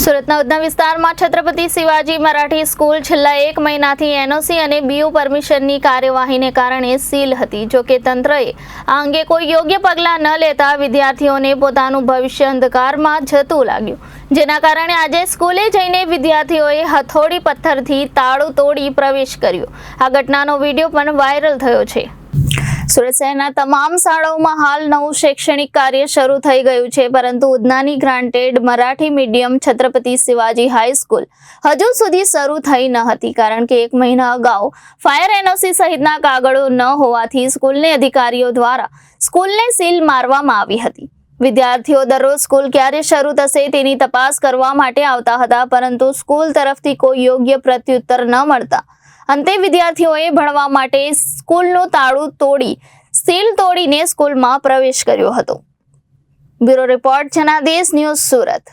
સુરતના ઉધના વિસ્તારમાં છત્રપતિ શિવાજી મરાઠી સ્કૂલ છેલ્લા 1 મહિનાથી એનઓસી અને બીયુ પરમિશનની કાર્યવાહીને કારણે સીલ હતી। જો કે તંત્રએ આ અંગે કોઈ યોગ્ય પગલાં ન લેતા વિદ્યાર્થીઓને પોતાનું ભવિષ્ય અંધકારમાં જતું લાગ્યું, જેના કારણે આજે સ્કૂલે જઈને વિદ્યાર્થીઓએ હથોડી પથ્થરથી તાળું તોડી પ્રવેશ કર્યો। આ ઘટનાનો વિડીયો પણ વાયરલ થયો છે। સુરત શહેરના તમામ શાળાઓમાં હાલ નવું શૈક્ષણિક કાર્ય શરૂ થઈ ગયું છે, પરંતુ ઉધનાની granted Marathi medium Chhatrapati Shivaji high school હજુ સુધી શરૂ થઈ ન હતી, કારણ કે 1 મહિના અગાઉ ફાયર એનઓસી સહિતના કાગળો ન હોવાથી સ્કૂલના અધિકારીઓ દ્વારા સ્કૂલને સીલ મારવામાં આવી હતી। વિદ્યાર્થીઓ દરરોજ સ્કૂલ ક્યારે શરૂ થશે તેની તપાસ કરવા માટે આવતા હતા, પરંતુ સ્કૂલ તરફથી કોઈ યોગ્ય પ્રત્યુત્તર ન મળતા અંતે વિદ્યાર્થીઓએ ભણવા માટે સ્કૂલનું તાળું તોડી સીલ તોડીને સ્કૂલમાં પ્રવેશ કર્યો હતો। Bureau report Janadesh news Surat.